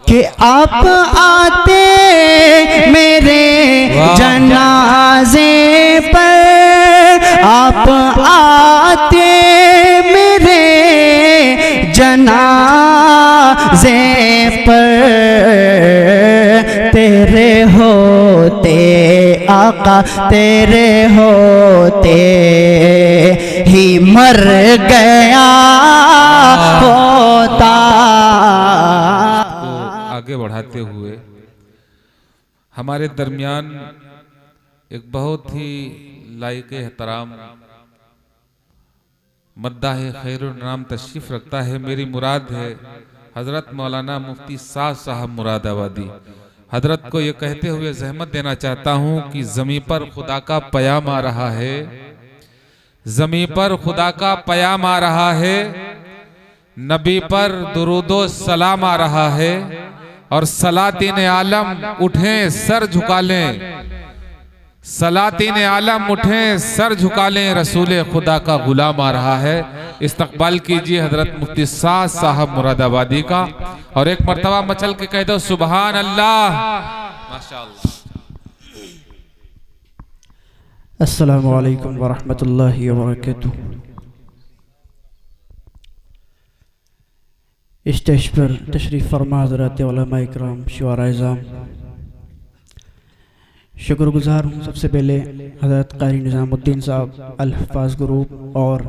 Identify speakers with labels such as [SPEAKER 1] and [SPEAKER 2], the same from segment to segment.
[SPEAKER 1] कि आप आते मेरे जनाजे पर, आप आते मेरे जनाजे पर, तेरे होते आका तेरे होते ही मर गया होता।
[SPEAKER 2] आगे बढ़ाते हुए हमारे दरमियान एक बहुत ही लायक एहतराम मद्दाह खैरुल नाम तशरीफ रखता है। मेरी मुराद है हजरत मौलाना मुफ्ती साहब मुरादाबादी। हजरत को ये कहते हुए जहमत देना चाहता हूँ कि ज़मीं पर खुदा का पयाम आ रहा है, ज़मीं पर खुदा का पयाम आ रहा है, नबी पर दुरूदो सलाम आ रहा है, और सलातीन आलम उठें सर झुका लें, सलातीन आलम उठें सर झुका लें, रसूल खुदा का गुलाम आ रहा है। इस्तकबाल कीजिए हजरत मुफ्ती साहब मुरादाबादी का, और एक मर्तबा मचल के कह दो सुभान अल्लाह, माशाअल्लाह।
[SPEAKER 1] अस्सलामु अलैकुम वरहमतुल्लाहि वबरकातुहू। स्टेज पर तशरीफ़ फरमा हज़रात उलमा इकराम, शुआरा इज़ाम, शुक्रगुज़ार हूँ सबसे पहले हज़रत क़ारी निज़ामुद्दीन साहब अल-हफ़ाज़ ग्रुप और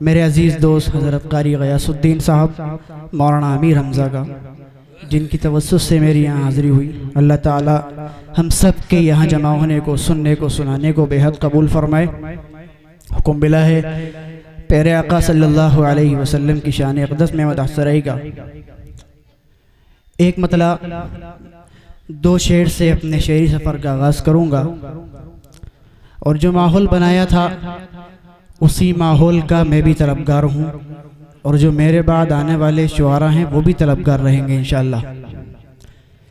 [SPEAKER 1] मेरे अज़ीज़ दोस्त हज़रत क़ारी ग़यासुद्दीन साहब मौलाना अमीर हमज़ा का, जिनकी तवस्सुस से मेरी यहाँ हाज़िरी हुई। अल्लाह ताला हम सब के यहाँ जमा होने को, सुनने को, सुनाने को बेहद कबूल फरमाए। हुक्म मिला है प्यारे आका सल्लल्लाहु अलैहि वसल्लम की शान अक़दस में मदह रहेगा। एक मतला दो शेर से अपने शेरी सफ़र का आगाज़ करूँगा, और जो माहौल बनाया था उसी माहौल का मैं भी तलबगार हूँ, और जो मेरे बाद आने वाले शुआरा हैं वो भी तलबगार रहेंगे इंशाअल्लाह।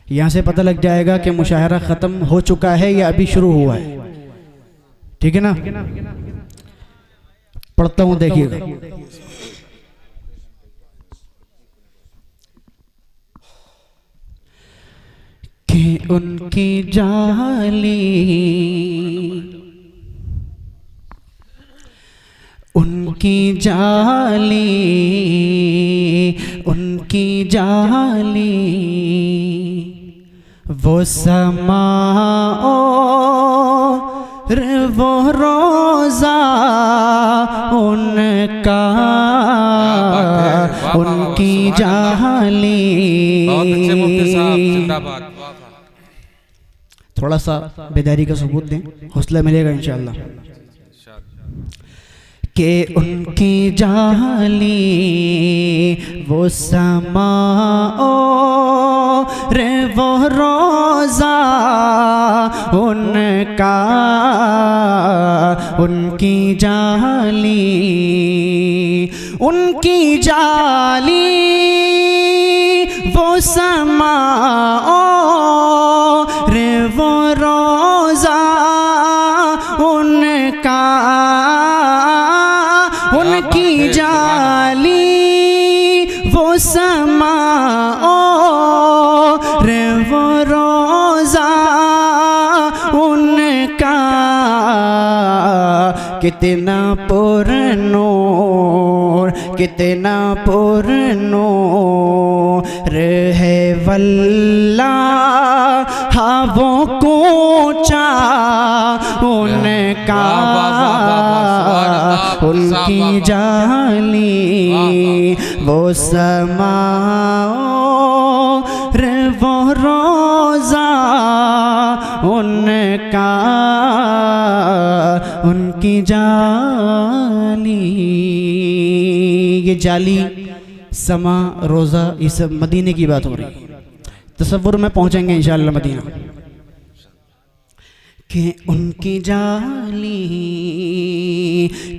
[SPEAKER 1] यहाँ से पता लग जाएगा कि मुशायरा ख़त्म हो चुका है या अभी शुरू हुआ है, ठीक है ना। पढ़ता हूँ, देखिएगा। कि उनकी जाली, उनकी जाली, उनकी जाली, वो समाओ वो रोज़ा उनका, उनकी जाली। थोड़ा सा बेदारी का सबूत दें, हौसला मिलेगा इंशाअल्लाह। कि उनकी जाली वो समाओ रे वो रोज़ा उनका, उनकी जाली, उनकी जाली वो समाओ रे वो रोज़ा उनका, उनकी जाली वो समाओ रे वो रोज़ा उनका। कितना पुरनूर, कितना पुरनूर है वल्लाह वो कूचा उनका, उनकी जाली वो समाओ रे वो रोज़ा उनका, उनकी जाली। ये जाली, समा, रोज़ा, ये सब मदीने की बात हो रही है। तसव्वुर में पहुँचेंगे इंशाअल्लाह मदीना। कि उनकी जाली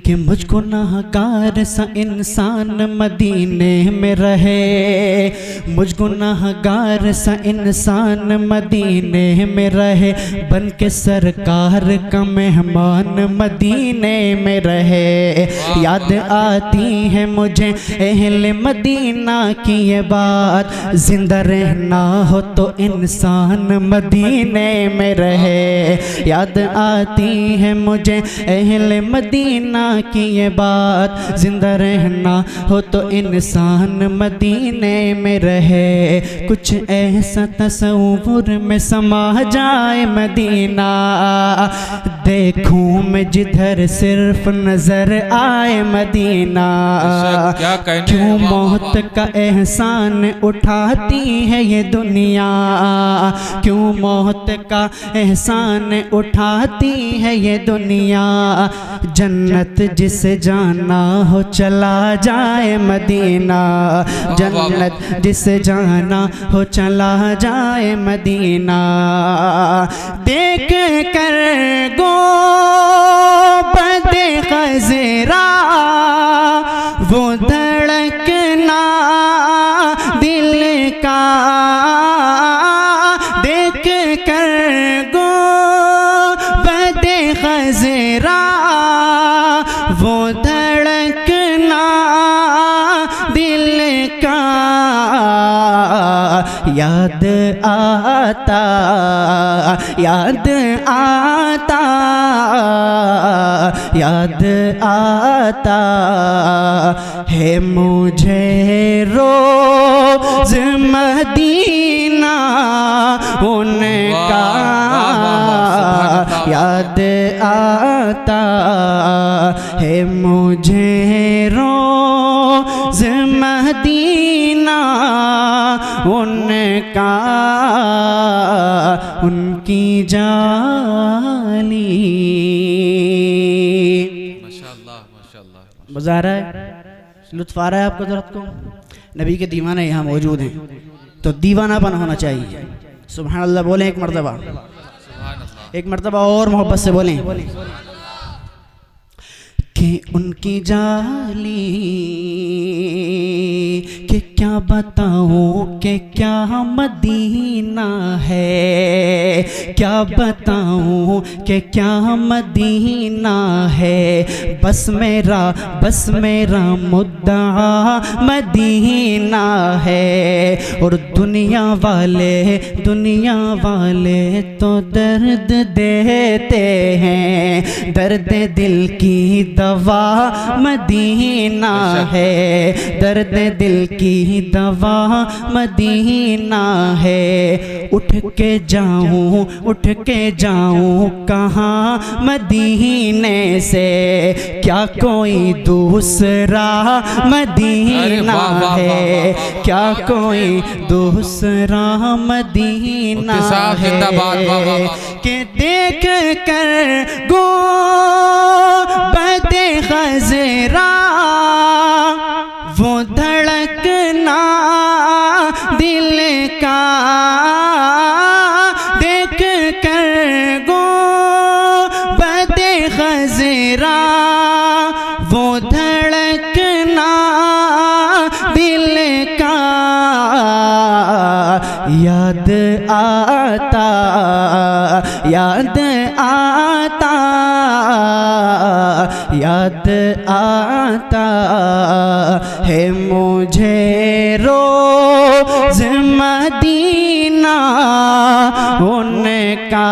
[SPEAKER 1] कि मुझ गुनाहगार सा इंसान मदीने में रहे, मुझ गुनाहगार सा इंसान मदीने में रहे, बन के सरकार का मेहमान मदीने में रहे। याद आती है मुझे अहले मदीना की ये बात, जिंदा रहना हो तो इंसान मदीने में रहे। याद आती है मुझे अहले मदीना की ये बात, जिंदा रहना हो तो इंसान मदीने में रहे। कुछ ऐसा तसव्वुर में समा जाए मदीना, देखूं मैं जिधर सिर्फ नजर आए मदीना। क्यों मौत का एहसान उठाती है ये दुनिया, क्यों मौत का एहसान उठाती है ये दुनिया। जन्नत जिसे जाना हो चला जाए मदीना, जन्नत जिसे जाना हो चला जाए मदीना। देख कर गो बदे खज़रा वो धड़कना दिल का, देख कर गो बदे खज़रा वो धड़कना दिल का। याद आता, याद आता, याद आता है मुझे रोज़ मदीना उनका। याद आता है मुझे रोज़ मदीना उनका, उनकी जाली।
[SPEAKER 2] माशाअल्लाह माशाअल्लाह।
[SPEAKER 1] मज़ा आ रहा है, लुत्फ़ आ रहा है आपको दर्द को? नबी के दीवाने यहाँ मौजूद हैं तो दीवानापन होना चाहिए। सुभान अल्लाह बोलें एक मरतबा, एक मरतबा और मोहब्बत से बोलें कि उनकी जाली कि क्या बताऊँ कि क्या मदीना है, क्या बताऊँ कि क्या मदीना है। बस मेरा मुद्दा मदीना है। और दुनिया वाले तो दर्द देते हैं, दर्द दिल की दवा मदीना है, दर्द दिल की दवा मदीना है। उठ के जाऊं कहाँ मदीने से, क्या कोई दूसरा मदीना है, क्या कोई दूसरा मदीना है। कि देख कर गो बदे खज़रा वो धड़कना दिल का, देख कर गो बदे खज़रा वो धड़कना दिल का। याद आता, याद आता, याद आता है मुझे रोज़ मदीना उनका।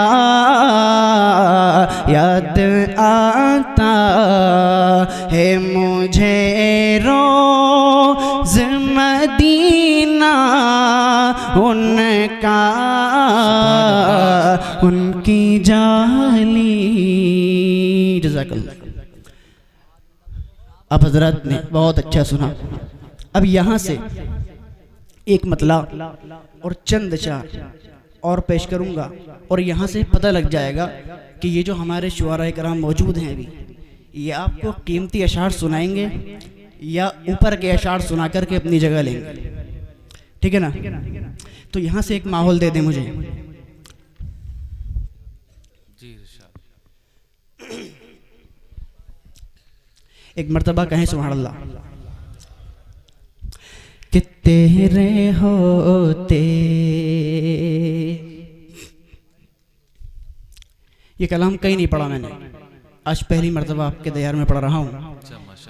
[SPEAKER 1] याद आता है मुझे रोज़ मदीना उनका, उनकी जाली। जज़ाकल्लाह। अब हजरत ने बहुत अच्छा सुना। अब यहाँ से एक मतला और चंद चार और पेश करूँगा और यहाँ से पता लग जाएगा कि ये जो हमारे शुआरा कराम मौजूद हैं अभी, ये आपको कीमती अशार सुनाएंगे या ऊपर के अशार सुना करके अपनी जगह लेंगे। ठीक है ना? तो यहाँ से एक माहौल दे दें मुझे।
[SPEAKER 2] जी
[SPEAKER 1] एक मर्तबा कहें सुभान अल्लाह। कि तेरे होते, ये कलाम कहीं नहीं पढ़ा मैंने, आज पहली मर्तबा आपके दयार में पढ़ रहा हूँ।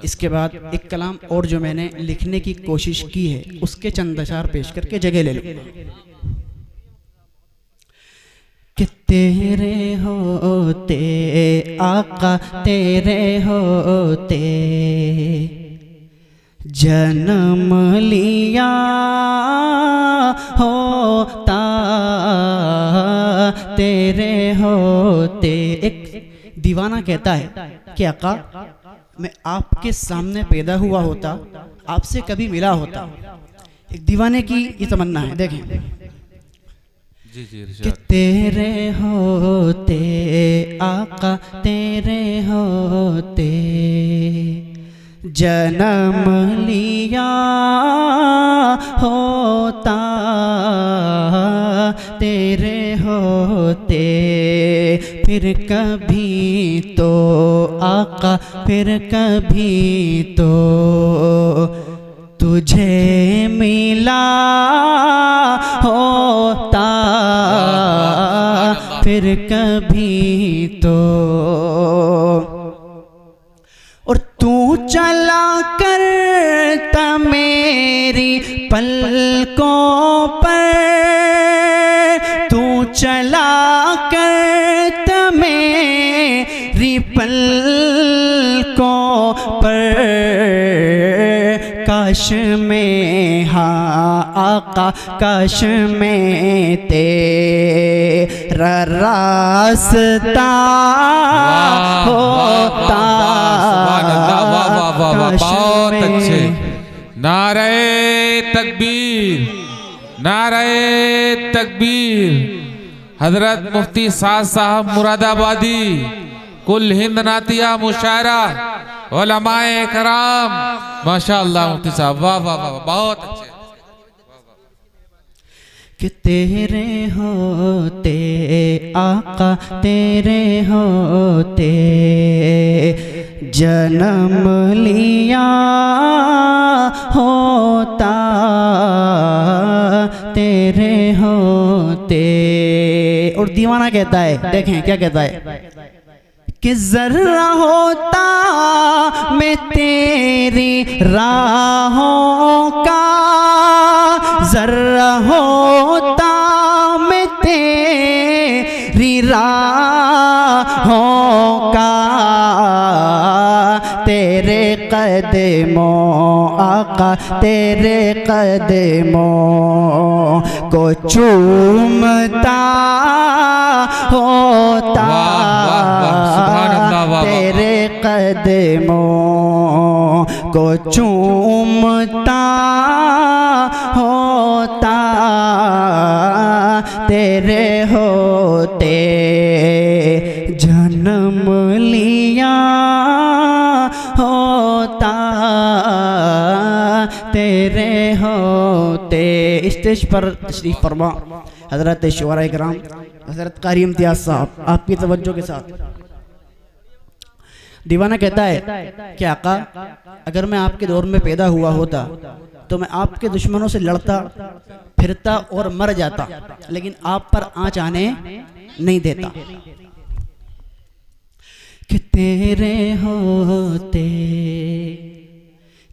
[SPEAKER 1] इसके बाद एक कलाम और जो मैंने लिखने की कोशिश की है उसके चंद अशार पेश करके जगह ले लूँ। कि तेरे होते आका, तेरे होते जन्म लिया होता, तेरे होते। एक दीवाना कहता है कि आका मैं आपके सामने पैदा हुआ होता, आपसे कभी मिला होता। एक दीवाने की ये तमन्ना है। देखें कि तेरे होते आका, तेरे होते जन्म लिया होता, तेरे होते फिर कभी तो आका, फिर कभी तो तुझे मिला होता, फिर कभी तो। और तू चला करता मेरी पलकों पर, तू चला करता मेरी पलकों पर। काश में हाँ आका, काश में तेरा रास्ता होता।
[SPEAKER 2] बहुत अच्छे। नारे तकबीर, नारे तकबीर। हजरत मुफ्ती साद साहब मुरादाबादी, कुल हिंद नातिया मुशायरा, उलमाए कराम, माशाअल्लाह मुफ्ती साहब, वाह वाह वाह, बहुत अच्छे।
[SPEAKER 1] कि तेरे होते आका, तेरे होते जन्म लिया होता, तेरे होते। और दीवाना कहता है, देखें क्या कहता है कि जर्रा होता मैं तेरी राहों का, जर्रा होता मैं तेरी राहों का, तेरे कदमों आका, तेरे कदमों को चूमता होता, तेरे कदमों को चूमता होता, तेरे होते जन्म लिया होता, तेरे होते। स्टेज पर तशरीफ फरमा हजरत शुअरा किराम, हजरत कारी इम्तियाज साहब, आपकी तवज्जो के साथ। दीवाना कहता है कि आका अगर मैं आपके दौर में पैदा हुआ होता तो मैं आपके दुश्मनों से लड़ता फिरता और मर जाता, लेकिन आप पर आँच आने नहीं देता। कि तेरे होते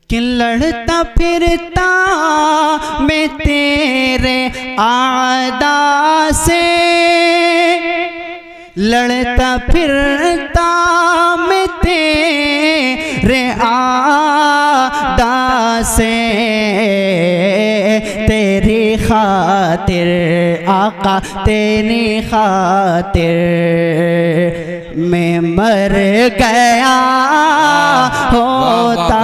[SPEAKER 1] कि लड़ता फिरता मैं तेरे आदा से, लड़ता फिरता मैं तेरे आदा से, तेरी खातिर आका, तेरी खातिर मैं मर गया होता,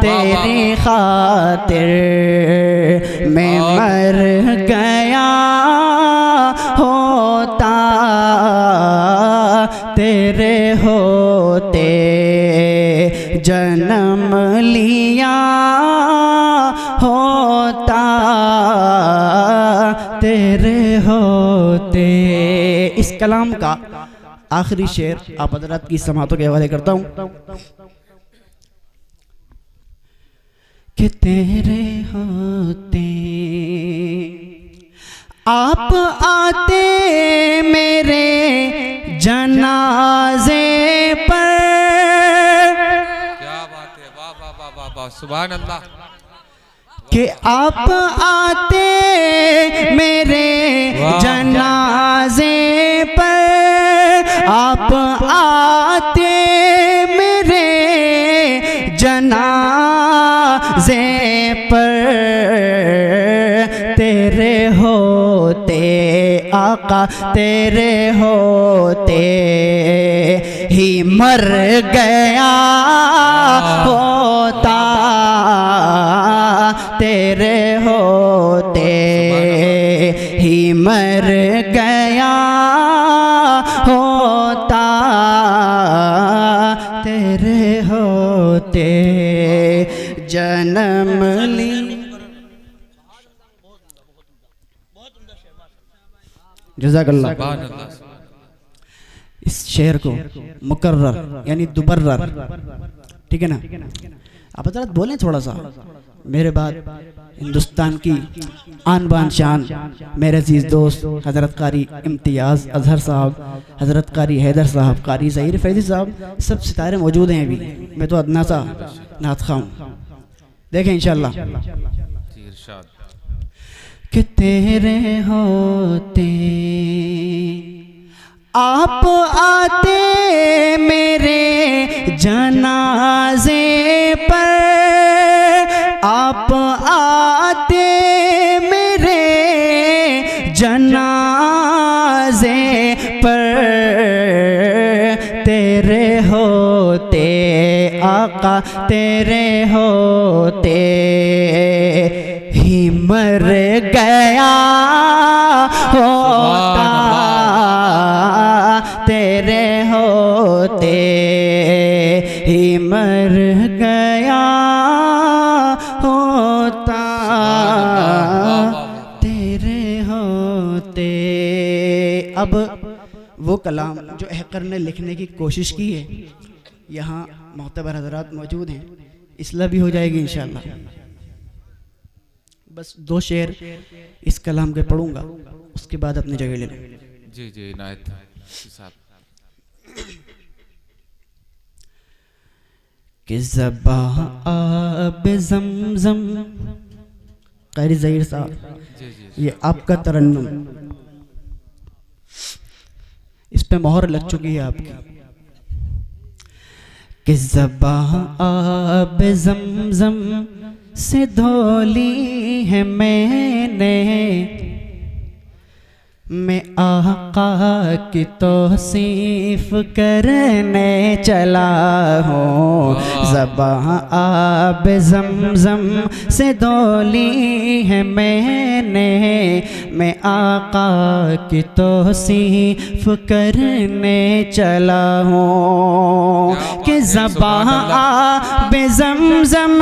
[SPEAKER 1] तेरी खातिर मैं मर गया होता, तेरे होते जन्म लिया होता, तेरे होते। इस कलाम का आखिरी शेर आप हजरात की समातों के हवाले करता हूँ कि तेरे होते आप आते मेरे जनाजे पर।
[SPEAKER 2] क्या बात है, वाह वाह वाह वाह वाह, सुभान अल्लाह।
[SPEAKER 1] कि आप आते मेरे जनाजे पर, आप आते मेरे जनाजे पर, तेरे होते आका तेरे होते ही मर गया होता, तेरे होते ही मर गया होता, तेरे होते जन्म ली। जज़ाकल्लाह।
[SPEAKER 2] सुभान अल्लाह।
[SPEAKER 1] इस शेर को मुकर्रर यानी दुबर्रर, ठीक है ना, आप हजरत बोलें थोड़ा सा मेरे बाद। हिंदुस्तान की आन बान शान मेरे अजीज़ दोस्त हज़रत कारी इम्तियाज़ अजहर साहब, हज़रत कारी हैदर साहब, कारी ज़हीर फैज़ी साहब, सब सितारे मौजूद हैं अभी। मैं तो अदना सा नात खाऊं, देखें इंशाअल्लाह।
[SPEAKER 2] जी इरशाद।
[SPEAKER 1] कि तेरे होते आप आते मेरे जनाजे पर, आप आते मेरे जनाजे पर, तेरे होते आका तेरे होते ही मर गया होता, तेरे होते ही मर गया होता, तेरे होते। अब वो कलाम जो अहकर ने लिखने की कोशिश की है, यहाँ मोहतबर हजरात मौजूद हैं, इसलिए भी हो जाएगी इंशाअल्लाह। बस 2 शेर इस कलाम के पढ़ूंगा, उसके बाद अपनी जगह ले लूँ।
[SPEAKER 2] जी जी इनायत साहब।
[SPEAKER 1] कि ज़बा आब ज़मज़म, कारी ज़हीर साहब
[SPEAKER 2] जी जी
[SPEAKER 1] ये आपका तरन्नुम, इस पे मोहर लग चुकी है आपकी। कि ज़बा आब ज़मज़म से धोली है मैंने, मैं आका की तौसीफ करने चला हूँ। ज़बां आब ज़मज़म से धोली है मैंने, मैं आका की तौसीफ करने चला हूँ। कि ज़बां आब ज़मज़म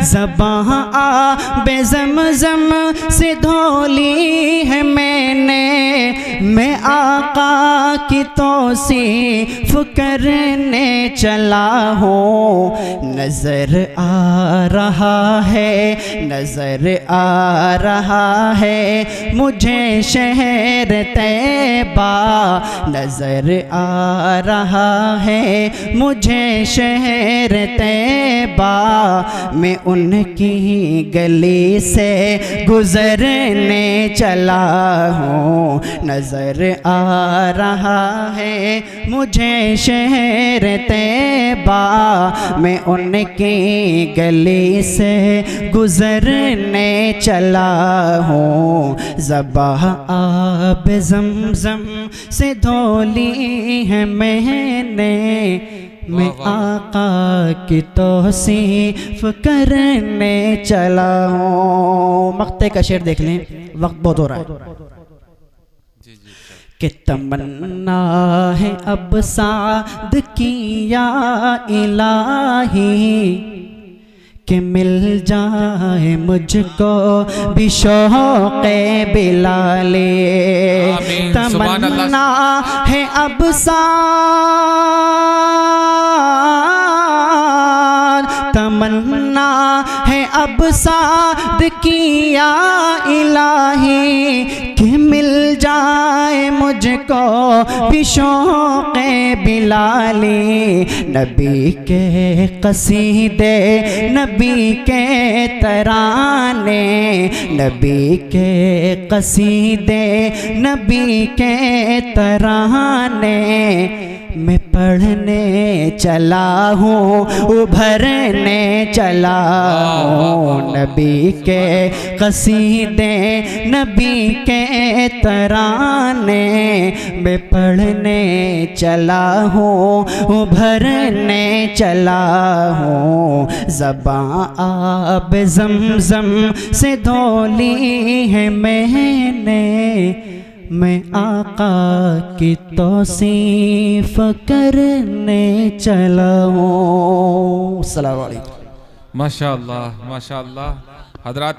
[SPEAKER 1] ज़बां आब ज़मज़म से धोली है मैंने, मैं आका की तौसीफ करने चला हूँ। नज़र आ रहा है, नज़र आ रहा है मुझे शहर तैबा, नज़र आ रहा है मुझे शहर तैबा, मैं उनकी गली से गुज़रने चला हूँ। नज़र आ रहा है मुझे शहर तैबा, मैं उनकी गली से गुज़रने चला हूँ। ज़बां आब ज़मज़म से धोली है मैंने, मैं आका की तौसीफ करने चला हूँ। मक्ते का शेर देख लें, वक्त बहुत हो रहा है। कि तमन्ना है अब साद की या इलाही, कि मिल जाए मुझको भी शौक़े बिलाले।
[SPEAKER 2] आमीन, सुभान अल्लाह।
[SPEAKER 1] तमन्ना है अब तमन्ना है अब साद किया इलाही कि मिल जाए मुझको भी शौक़े बिलाली। नबी के कसीदे नबी के तराने, नबी के कसीदे नबी के तराने मैं पढ़ने चला हूँ उभरने चला हूँ। नबी के कसीदे नबी के तराने मैं पढ़ने चला हूँ उभरने चला हूँ। ज़बां आब ज़मज़म से धोली है मैंने, मैं आका की तौसीफ करने चला हूँ। अस्सलाम वालेकुम।
[SPEAKER 2] माशाअल्लाह माशाअल्लाह। हजरात